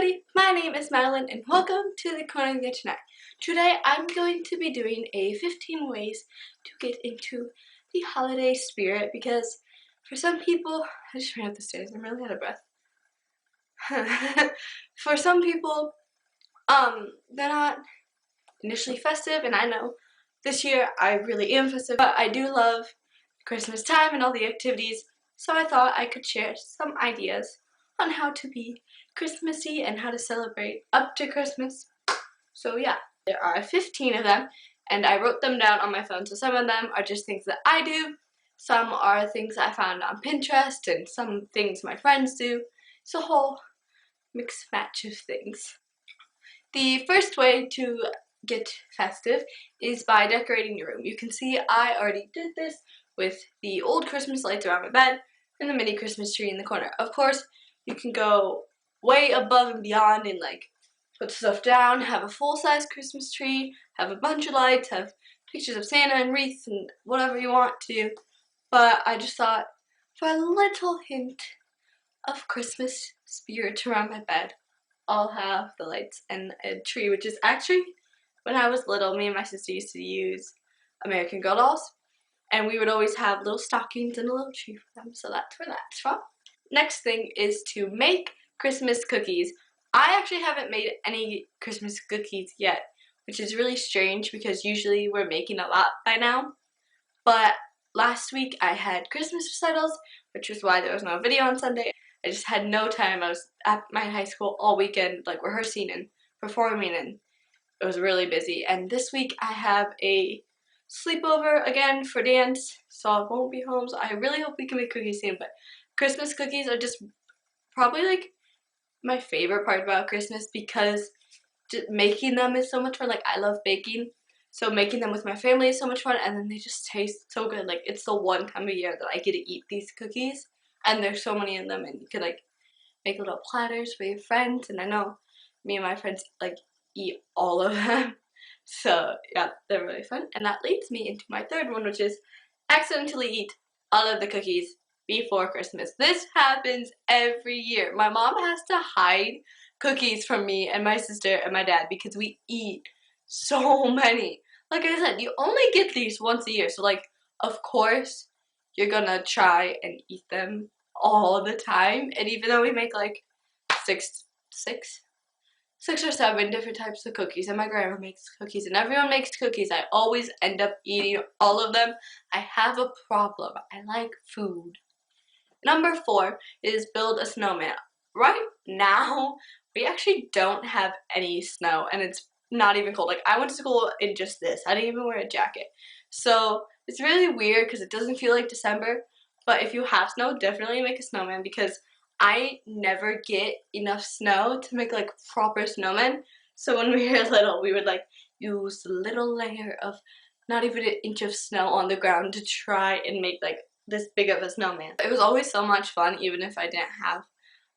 everybody, my name is Madeline and welcome to the Corner of the Internet. Today I'm going to be doing a 15 ways to get into the holiday spirit because for some people, I just ran up the stairs, I'm really out of breath. For some people, they're not initially festive, and I know this year I really am festive, but I do love Christmas time and all the activities, so I thought I could share some ideas on how to be Christmassy and how to celebrate up to Christmas. So yeah, there are 15 of them, and I wrote them down on my phone, so some of them are just things that I do, some are things I found on Pinterest, and some things my friends do. It's a whole mixed match of things. The first way to get festive is by decorating your room. You can see I already did this with the old Christmas lights around my bed and the mini Christmas tree in the corner. Of course, you can go way above and beyond and like put stuff down, have a full-size Christmas tree, have a bunch of lights, have pictures of Santa and wreaths and whatever you want to. But I just thought for a little hint of Christmas spirit around my bed, I'll have the lights and a tree, which is actually, when I was little, me and my sister used to use American Girl dolls, and we would always have little stockings and a little tree for them, so that's where that's from. Next thing is to make Christmas cookies. I actually haven't made any Christmas cookies yet, which is really strange because usually we're making a lot by now, but last week I had Christmas recitals, which is why there was no video on Sunday. I just had no time. I was at my high school all weekend, like rehearsing and performing, and it was really busy. And this week I have a sleepover again for dance, so I won't be home. So I really hope we can make cookies soon. But Christmas cookies are just probably like my favorite part about Christmas because just making them is so much fun. Like I love baking, so making them with my family is so much fun, and then they just taste so good. Like it's the one time a year that I get to eat these cookies. And there's so many of them, and you can like make little platters for your friends, and I know me and my friends like eat all of them. So yeah, they're really fun. And that leads me into my third one, which is accidentally eat all of the cookies before Christmas. This happens every year. My mom has to hide cookies from me and my sister and my dad because we eat so many. Like I said, you only get these once a year, so like of course you're gonna try and eat them all the time. And even though we make like six or seven different types of cookies, and my grandma makes cookies and everyone makes cookies, I always end up eating all of them. I have a problem. I like food. Number 4 is build a snowman. Right now we actually don't have any snow, and it's not even cold. Like I went to school in just this. I didn't even wear a jacket. So it's really weird because it doesn't feel like December, but if you have snow, definitely make a snowman because I never get enough snow to make like proper snowmen. So when we were little, we would like use a little layer of not even an inch of snow on the ground to try and make like this big of a snowman. It was always so much fun, even if I didn't have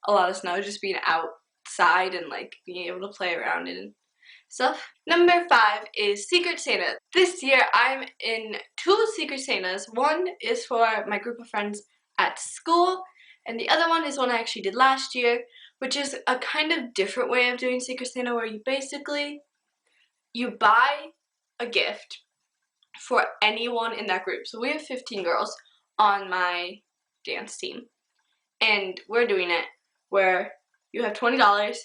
a lot of snow, just being outside and like being able to play around and stuff. Number 5 is Secret Santa. This year I'm in 2 Secret Santas. One is for my group of friends at school, and the other one is one I actually did last year, which is a kind of different way of doing Secret Santa where you basically, you buy a gift for anyone in that group. So we have 15 girls on my dance team, and we're doing it where you have $20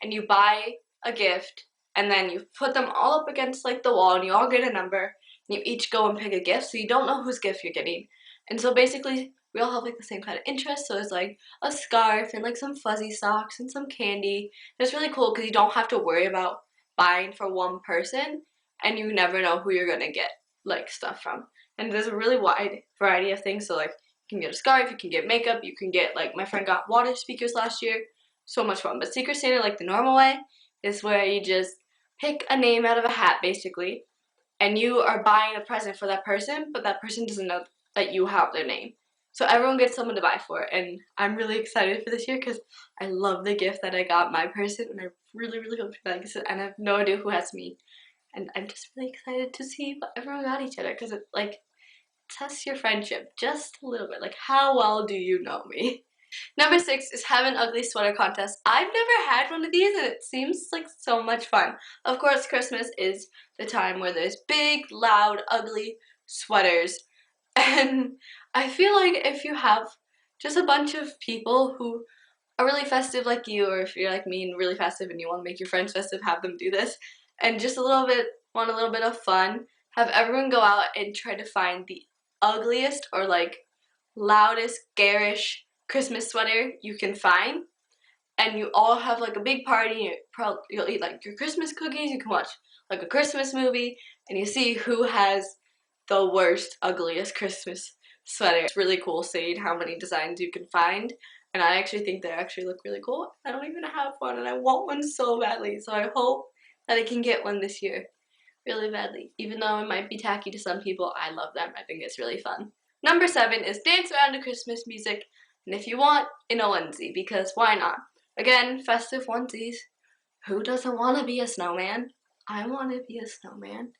and you buy a gift, and then you put them all up against like the wall, and you all get a number, and you each go and pick a gift, so you don't know whose gift you're getting. And so basically we all have like the same kind of interest, so it's like a scarf and like some fuzzy socks and some candy. And it's really cool because you don't have to worry about buying for one person, and you never know who you're gonna get like stuff from. And there's a really wide variety of things, so like you can get a scarf, you can get makeup, you can get, like my friend got water speakers last year. So much fun. But Secret Santa, like the normal way, is where you just pick a name out of a hat basically, and you are buying a present for that person, but that person doesn't know that you have their name. So everyone gets someone to buy for, and I'm really excited for this year because I love the gift that I got my person, and I really hope she likes it, and I have no idea who has me. And I'm just really excited to see what everyone got each other because it like tests your friendship just a little bit. Like how well do you know me? Number 6 is have an ugly sweater contest. I've never had one of these and it seems like so much fun. Of course, Christmas is the time where there's big, loud, ugly sweaters. And I feel like if you have just a bunch of people who are really festive like you, or if you're like me and really festive and you want to make your friends festive, have them do this. And just want a little bit of fun, have everyone go out and try to find the ugliest or like loudest, garish Christmas sweater you can find. And you all have like a big party. You'll eat like your Christmas cookies. You can watch like a Christmas movie, and you see who has the worst, ugliest Christmas sweater. It's really cool seeing how many designs you can find, and I actually think they actually look really cool. I don't even have one, and I want one so badly. So I hope that I can get one this year, really badly. Even though it might be tacky to some people, I love them. I think it's really fun. Number 7 is dance around to Christmas music, and if you want, in a onesie, because why not? Again, festive onesies. Who doesn't want to be a snowman? I want to be a snowman.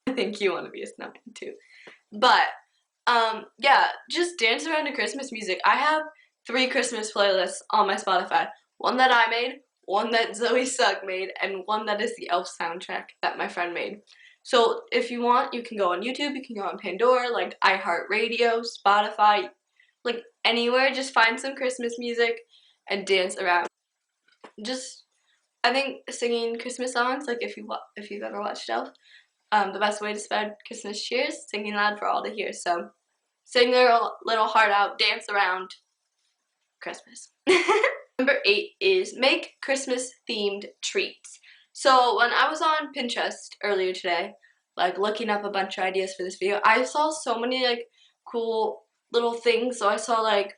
I think you want to be a snowman too. But, yeah, just dance around to Christmas music. I have 3 Christmas playlists on my Spotify. One that I made, one that Zoe Sugg made, and one that is the Elf soundtrack that my friend made. So if you want, you can go on YouTube, you can go on Pandora, like iHeartRadio, Spotify, like anywhere. Just find some Christmas music and dance around. Just, I think singing Christmas songs, like if you've ever watched Elf, the best way to spread Christmas cheer is singing loud for all to hear. So sing their little heart out, dance around Christmas. Number 8 is make Christmas themed treats. So when I was on Pinterest earlier today, like looking up a bunch of ideas for this video, I saw so many like cool little things. So I saw like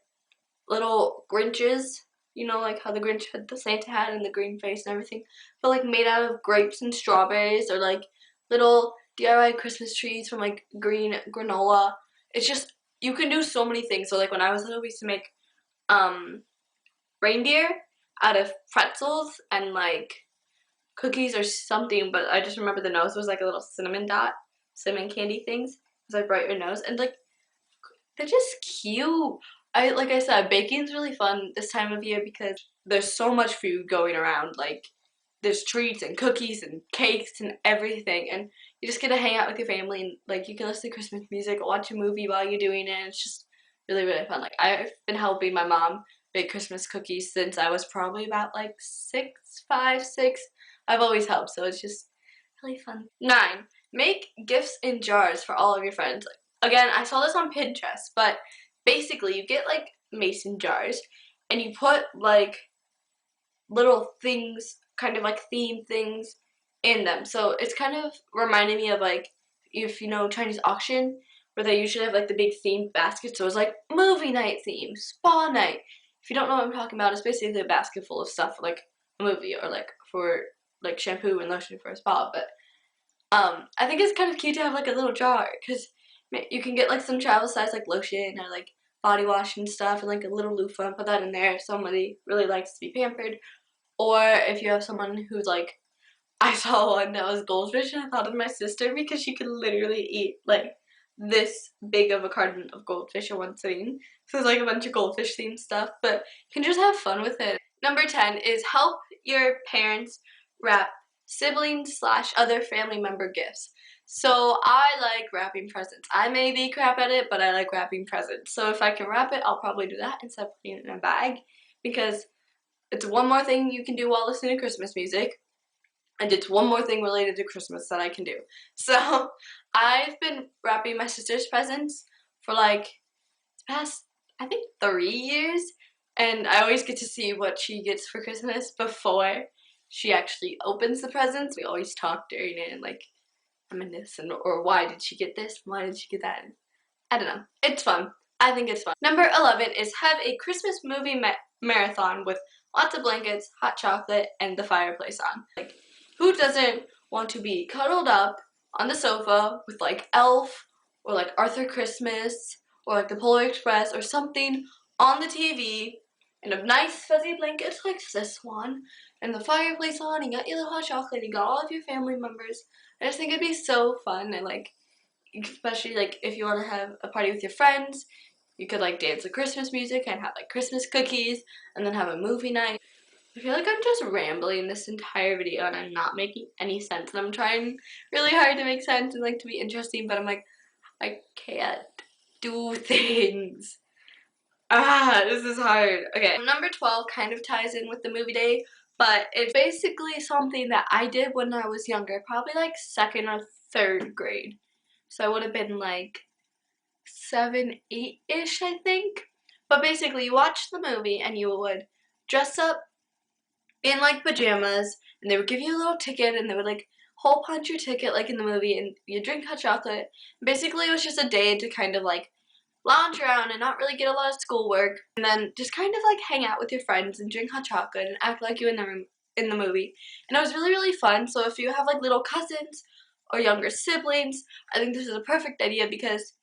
little Grinches, you know, like how the Grinch had the Santa hat and the green face and everything, but like made out of grapes and strawberries, or like little DIY Christmas trees from like green granola. It's just, you can do so many things. So like when I was little, we used to make reindeer out of pretzels and like cookies or something, but I just remember the nose was like a little cinnamon candy things. It was like bright red nose, and like they're just cute. Like I said, baking's really fun this time of year because there's so much food going around. Like there's treats and cookies and cakes and everything, and you just get to hang out with your family, and like you can listen to Christmas music or watch a movie while you're doing it. It's just really, really fun. Like I've been helping my mom bake Christmas cookies since I was probably about like 5, 6. I've always helped, so it's just really fun. 9, make gifts in jars for all of your friends. Again, I saw this on Pinterest, but basically you get like mason jars and you put like little things, kind of like themed things in them. So it's kind of reminding me of like, if you know Chinese auction, where they usually have like the big themed baskets. So it's like movie night theme, spa night. If you don't know what I'm talking about, it's basically a basket full of stuff for like a movie, or like for like shampoo and lotion for a spa. But I think it's kind of cute to have like a little jar, because you can get like some travel size like lotion or like body wash and stuff, and like a little loofah, and put that in there if somebody really likes to be pampered. Or if you have someone who's like, I saw one that was goldfish, and I thought of my sister because she could literally eat like this big of a carton of goldfish in one sitting. So there's like a bunch of goldfish themed stuff, but you can just have fun with it. Number 10 is help your parents wrap siblings/other family member gifts. So I like wrapping presents. I may be crap at it, but I like wrapping presents. So if I can wrap it, I'll probably do that instead of putting it in a bag, because it's one more thing you can do while listening to Christmas music, and it's one more thing related to Christmas that I can do. So I've been wrapping my sister's presents for like the past, I think, 3 years, and I always get to see what she gets for Christmas before she actually opens the presents. We always talk during it and like, reminisce, or why did she get this? Why did she get that? I don't know. It's fun. I think it's fun. Number 11 is have a Christmas movie marathon with lots of blankets, hot chocolate, and the fireplace on. Like, who doesn't want to be cuddled up on the sofa with like Elf, or like Arthur Christmas, or like the Polar Express, or something on the TV, and a nice fuzzy blanket like this one, and the fireplace on, you got your little hot chocolate, you got all of your family members. I just think it'd be so fun, and like, especially like if you want to have a party with your friends, you could like dance to Christmas music and have like Christmas cookies and then have a movie night. I feel like I'm just rambling this entire video and I'm not making any sense, and I'm trying really hard to make sense and like to be interesting, but I'm like, I can't do things. This is hard. Okay, number 12 kind of ties in with the movie day, but it's basically something that I did when I was younger, probably like 2nd or 3rd grade. So I would have been like 7, 8-ish, I think. But basically, you watch the movie and you would dress up in like pajamas, and they would give you a little ticket, and they would like hole punch your ticket like in the movie, and you drink hot chocolate. Basically, it was just a day to kind of like lounge around and not really get a lot of schoolwork, and then just kind of like hang out with your friends and drink hot chocolate and act like you in the movie. And it was really, really fun. So if you have like little cousins or younger siblings, I think this is a perfect idea because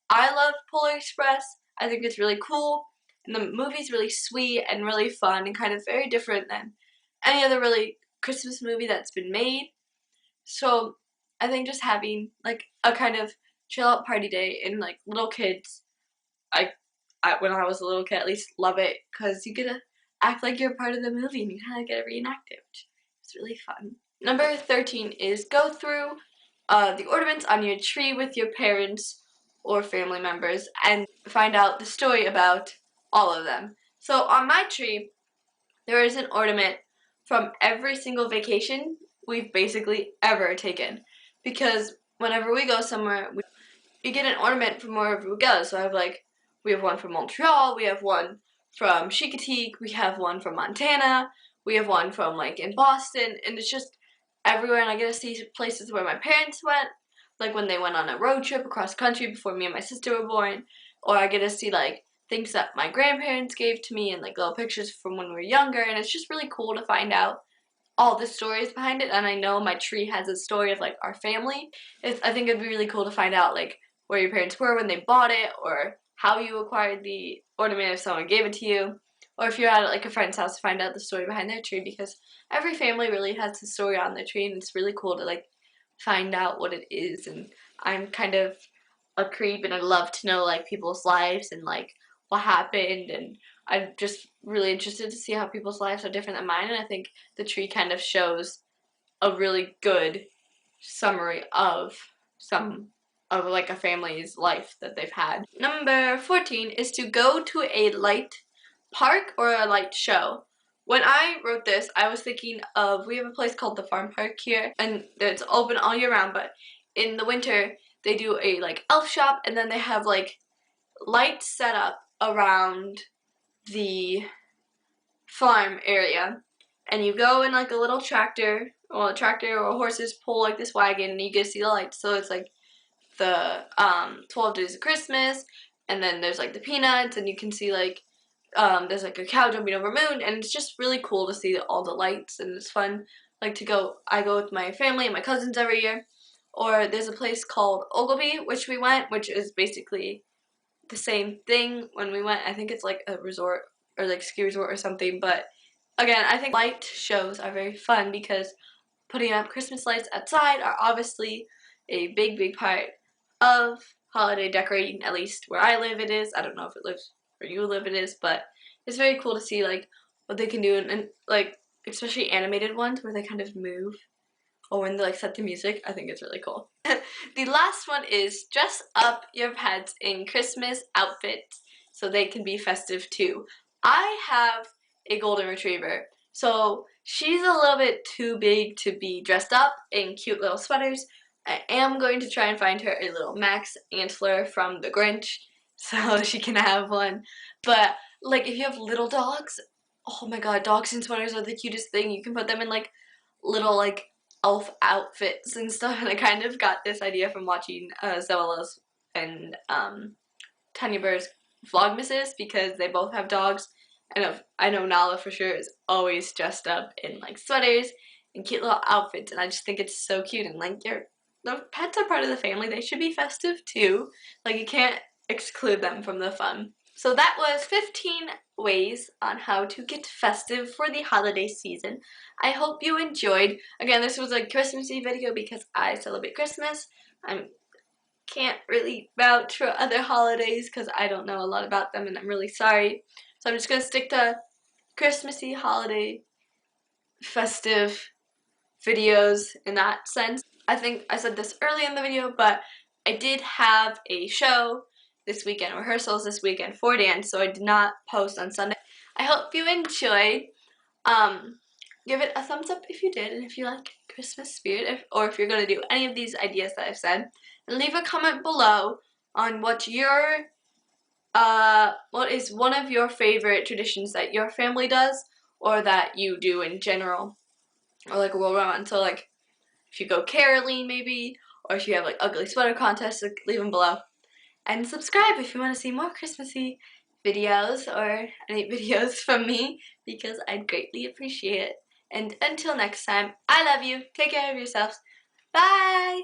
I love Polar Express. I think it's really cool, and the movie's really sweet and really fun and kind of very different than any other really Christmas movie that's been made. So I think just having like a kind of chill out party day and like little kids, I when I was a little kid at least, love it because you get to act like you're part of the movie and you kind of get to reenact it, which is really fun. Number 13 is go through the ornaments on your tree with your parents or family members and find out the story about all of them. So on my tree, there is an ornament from every single vacation we've basically ever taken, because whenever we go somewhere, you get an ornament from wherever we go. So we have one from Montreal, we have one from Chicoutimi, we have one from Montana, we have one from like in Boston, and it's just everywhere. And I get to see places where my parents went, like when they went on a road trip across country before me and my sister were born, or I get to see like things that my grandparents gave to me and like little pictures from when we were younger, and it's just really cool to find out all the stories behind it. And I know my tree has a story of like our family. I think it'd be really cool to find out like where your parents were when they bought it, or how you acquired the ornament if someone gave it to you, or if you're at like a friend's house to find out the story behind their tree, because every family really has a story on their tree, and it's really cool to like find out what it is. And I'm kind of a creep, and I love to know like people's lives and like what happened, and I'm just really interested to see how people's lives are different than mine, and I think the tree kind of shows a really good summary of like a family's life that they've had. Number 14 is to go to a light park or a light show. When I wrote this, I was thinking of, we have a place called the Farm Park here, and it's open all year round, but in the winter they do a like elf shop, and then they have like lights set up around the farm area, and you go in like a little tractor, or a tractor or horses pull like this wagon, and you get to see the lights. So it's like the 12 Days of Christmas, and then there's like the Peanuts, and you can see like there's like a cow jumping over a moon, and it's just really cool to see all the lights, and it's fun like to go. I go with my family and my cousins every year. Or there's a place called Ogilvy, which we went, which is basically the same thing when we went. I think it's like a resort or like ski resort or something, but again, I think light shows are very fun because putting up Christmas lights outside are obviously a big, big part of holiday decorating. At least where I live it is. I don't know if it lives where you live it is, but it's very cool to see like what they can do, and like especially animated ones where they kind of move, or when they like set the music. I think it's really cool. The last one is dress up your pets in Christmas outfits so they can be festive too. I have a golden retriever, so she's a little bit too big to be dressed up in cute little sweaters. I am going to try and find her a little Max Antler from The Grinch so she can have one. But like if you have little dogs, oh my god, dogs in sweaters are the cutest thing. You can put them in like little like elf outfits and stuff, and I kind of got this idea from watching Zoella's and Tanya Burr's Vlogmases, because they both have dogs, and I know Nala for sure is always dressed up in like sweaters and cute little outfits, and I just think it's so cute. And like the pets are part of the family, they should be festive too. Like you can't exclude them from the fun. So that was 15 ways on how to get festive for the holiday season. I hope you enjoyed. Again, this was a Christmassy video because I celebrate Christmas. I'm can't really vouch for other holidays because I don't know a lot about them and I'm really sorry. So I'm just going to stick to Christmassy, holiday, festive videos in that sense. I think I said this early in the video, but I did have a show this weekend, rehearsals this weekend for dance, so I did not post on Sunday. I hope you enjoyed. Give it a thumbs up if you did, and if you like Christmas spirit, or if you're going to do any of these ideas that I've said. And leave a comment below on what is one of your favorite traditions that your family does, or that you do in general, or like roll around. So like, if you go caroling maybe, or if you have like ugly sweater contests, like, leave them below. And subscribe if you want to see more Christmassy videos or any videos from me, because I'd greatly appreciate it. And until next time, I love you. Take care of yourselves. Bye!